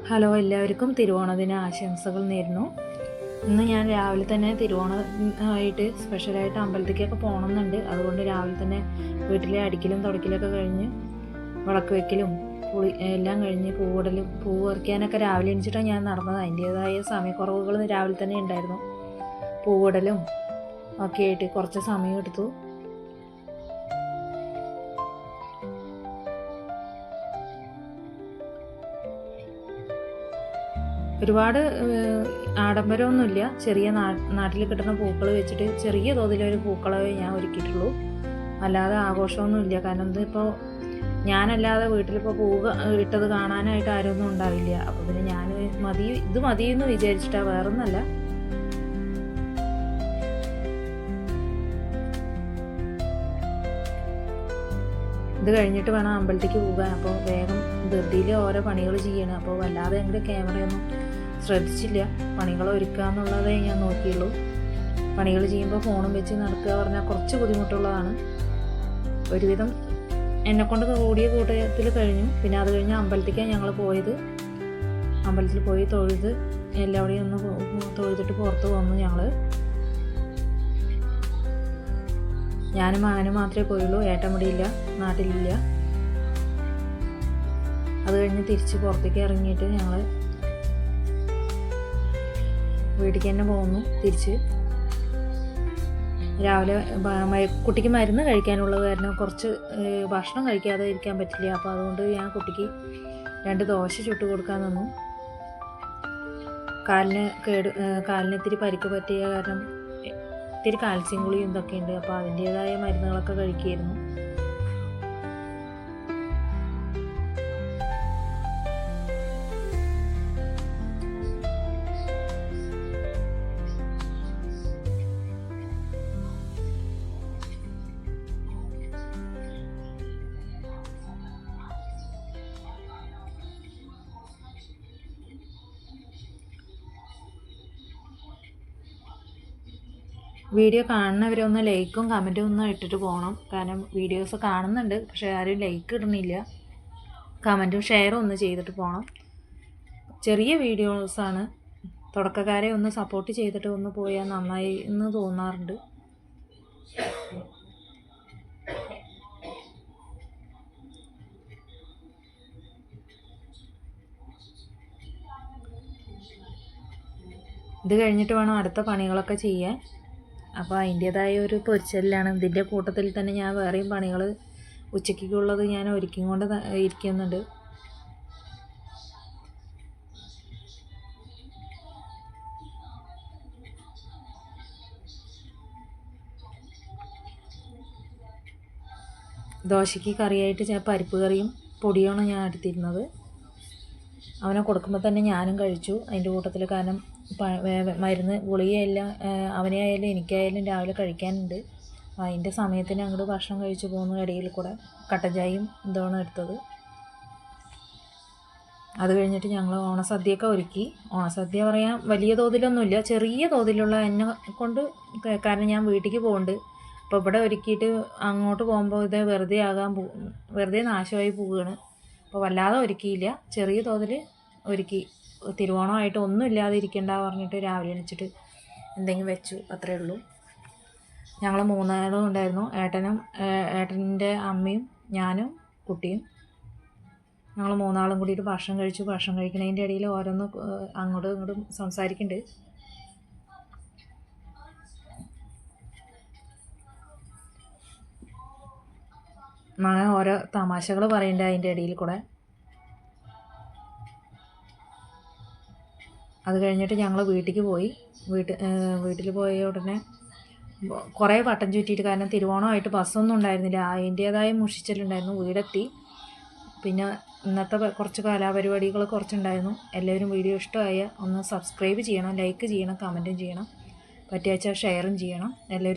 Hello, എല്ലാവർക്കും തിരുവോണദിന ആശംസകൾ നേരുന്നു. ഇന്ന് ഞാൻ രാവിലെ തന്നെ തിരുവോണമായിട്ട് സ്പെഷ്യലായിട്ട് അമ്പലത്തിലേക്കൊക്കെ പോകണമെന്നുണ്ട്. അതുകൊണ്ട് രാവിലെ തന്നെ വീട്ടിലെ അടിക്കലും തുടക്കലൊക്കെ കഴിഞ്ഞ് വിളക്ക് വയ്ക്കലും എല്ലാം കഴിഞ്ഞ് പൂവിടലും പൂ പറിക്കാനൊക്കെ രാവിലെ എണിച്ചിട്ടാണ് ഞാൻ നടന്നത്. അതിൻ്റേതായ സമയക്കുറവുകൾ രാവിലെ തന്നെ ഉണ്ടായിരുന്നു. പൂവിടലും ഒക്കെ ആയിട്ട് കുറച്ച് സമയം എടുത്തു. ഒരുപാട് ആഡംബരമൊന്നുമില്ല. ചെറിയ നാട്ടിൽ കിട്ടുന്ന പൂക്കൾ വെച്ചിട്ട് ചെറിയ തോതിലൊരു പൂക്കളെ ഞാൻ ഒരുക്കിയിട്ടുള്ളൂ. അല്ലാതെ ആഘോഷമൊന്നുമില്ല. കാരണം ഇതിപ്പോൾ ഞാനല്ലാതെ വീട്ടിലിപ്പോൾ പൂവ് ഇട്ടത് കാണാനായിട്ട് ആരൊന്നും ഉണ്ടാവില്ല. അപ്പോൾ പിന്നെ ഞാൻ ഇത് മതിയെന്ന് വിചാരിച്ചിട്ടാണ്, വേറൊന്നല്ല. ഇത് കഴിഞ്ഞിട്ട് വേണം അമ്പലത്തേക്ക് പോകാൻ. അപ്പോൾ വേഗം ധൃതിയിൽ ഓരോ പണികൾ ചെയ്യണം. അപ്പോൾ വല്ലാതെ ഞങ്ങളുടെ ക്യാമറയൊന്നും ശ്രദ്ധിച്ചില്ല. പണികൾ ഒരുക്കുക എന്നുള്ളതേ ഞാൻ നോക്കിയുള്ളൂ. പണികൾ ചെയ്യുമ്പോൾ ഫോണും വെച്ച് നടക്കുക പറഞ്ഞാൽ കുറച്ച് ബുദ്ധിമുട്ടുള്ളതാണ്. ഒരുവിധം എന്നെക്കൊണ്ട് കൂടിയ കൂട്ടത്തിൽ കഴിഞ്ഞു. പിന്നെ അത് കഴിഞ്ഞ് അമ്പലത്തേക്കാണ് ഞങ്ങൾ പോയത്. അമ്പലത്തിൽ പോയി തൊഴുത് എല്ലാവരെയും ഒന്ന് തൊഴുതിട്ട് പുറത്ത് വന്നു. ഞാനും മകനും മാത്രമേ പോയുള്ളൂ. ഏട്ടൻ മുടിയില്ല, നാട്ടിലില്ല. അത് കഴിഞ്ഞ് തിരിച്ച് പുറത്തേക്ക് ഇറങ്ങിയിട്ട് ഞങ്ങൾ വീട്ടിലേക്ക് തന്നെ പോകുന്നു. തിരിച്ച് രാവിലെ കുട്ടിക്ക് മരുന്ന് കഴിക്കാനുള്ളത് കാരണം കുറച്ച് ഭക്ഷണം കഴിക്കാതെ ഇരിക്കാൻ പറ്റില്ല. അപ്പോൾ അതുകൊണ്ട് ഞാൻ കുട്ടിക്ക് 2 ദോശ ചുട്ട് കൊടുക്കാൻ തന്നു. കാലിന് ഇത്തിരി പരിക്ക് പറ്റിയ കാരണം ഇത്തിരി കാൽസ്യം ഗുളിയും ഇതൊക്കെ ഉണ്ട്. അപ്പോൾ അതിൻ്റേതായ മരുന്നുകളൊക്കെ കഴിക്കുകയായിരുന്നു. വീഡിയോ കാണുന്നവരൊന്ന് ലൈക്കും കമൻറ്റും ഒന്നും ഇട്ടിട്ട് പോകണം. കാരണം വീഡിയോസ് കാണുന്നുണ്ട്, പക്ഷേ ആരും ലൈക്ക് ഇടുന്നില്ല. കമൻറ്റും ഷെയറും ഒന്ന് ചെയ്തിട്ട് പോകണം. ചെറിയ വീഡിയോസാണ്. തുടക്കക്കാരെ ഒന്ന് സപ്പോർട്ട് ചെയ്തിട്ട് ഒന്ന് പോയാൽ നന്നായി എന്ന് തോന്നാറുണ്ട്. ഇത് കഴിഞ്ഞിട്ട് വേണം അടുത്ത പണികളൊക്കെ ചെയ്യാൻ. അപ്പോൾ അതിൻ്റേതായ ഒരു പൊരിച്ചലാണ്. ഇതിൻ്റെ കൂട്ടത്തിൽ തന്നെ ഞാൻ വേറെയും പണികൾ ഉച്ചയ്ക്കുള്ളത് ഞാൻ ഒരുക്കിക്കൊണ്ട് ഇരിക്കുന്നുണ്ട്. ദോശയ്ക്ക് കറിയായിട്ട് പരിപ്പ് കറിയും പൊടിയാണ് ഞാൻ എടുത്തിരുന്നത്. അവനെ കൊടുക്കുമ്പോൾ തന്നെ ഞാനും കഴിച്ചു അതിൻ്റെ കൂട്ടത്തിൽ. കാരണം മരുന്ന് ഗുളികയെല്ലാം അവനെ ആയാലും എനിക്കായാലും രാവിലെ കഴിക്കാനുണ്ട്. അതിൻ്റെ സമയത്തിന് അങ്ങോട്ട് ഭക്ഷണം കഴിച്ചു പോകുന്ന ഇടയിൽ കൂടെ കട്ടൻ ചായയും എന്താണ് എടുത്തത്. അത് കഴിഞ്ഞിട്ട് ഞങ്ങൾ ഓണസദ്യയൊക്കെ ഒരുക്കി. ഓണസദ്യ പറയാൻ വലിയ തോതിലൊന്നുമില്ല, ചെറിയ തോതിലുള്ള എന്നെ കൊണ്ട്. കാരണം ഞാൻ വീട്ടിലേക്ക് പോകുന്നുണ്ട്. അപ്പോൾ ഇവിടെ ഒരുക്കിയിട്ട് അങ്ങോട്ട് പോകുമ്പോൾ ഇത് വെറുതെ നാശമായി പോവുകയാണ്. അപ്പോൾ വല്ലാതെ ഒരുക്കിയില്ല, ചെറിയ തോതിൽ ഒരുക്കി. തിരുവോണമായിട്ട് ഒന്നും ഇല്ലാതെ ഇരിക്കണ്ട പറഞ്ഞിട്ട് രാവിലെ എണിച്ചിട്ട് എന്തെങ്കിലും വെച്ചു, അത്രയേ ഉള്ളൂ. ഞങ്ങൾ 3 ആളും ഉണ്ടായിരുന്നു. ഏട്ടൻ്റെ അമ്മയും ഞാനും കുട്ടിയും. ഞങ്ങൾ 3 ആളും കൂടിയിട്ട് ഭക്ഷണം കഴിച്ചു. ഭക്ഷണം കഴിക്കുന്നതിൻ്റെ ഇടയിൽ ഓരോന്ന് അങ്ങോട്ടും ഇങ്ങോട്ടും സംസാരിക്കുന്നുണ്ട്. മകൻ ഓരോ തമാശകൾ പറയുന്നുണ്ട് അതിൻ്റെ ഇടയിൽ കൂടെ. അത് കഴിഞ്ഞിട്ട് ഞങ്ങൾ വീട്ടിലേക്ക് പോയി. വീട്ടിൽ പോയ ഉടനെ കുറേ വട്ടം ചുറ്റിയിട്ട്, കാരണം തിരുവോണമായിട്ട് ബസ്സൊന്നും ഉണ്ടായിരുന്നില്ല. അതിൻ്റേതായ മുഷിച്ചിലുണ്ടായിരുന്നു. വീടെത്തി. പിന്നെ ഇന്നത്തെ കുറച്ച് കലാപരിപാടികൾ കുറച്ചുണ്ടായിരുന്നു. എല്ലാവരും വീഡിയോ ഇഷ്ടമായ ഒന്ന് സബ്സ്ക്രൈബ് ചെയ്യണം, ലൈക്ക് ചെയ്യണം, കമൻറ്റും ചെയ്യണം, പറ്റുക ഷെയറും ചെയ്യണം. എല്ലാവരും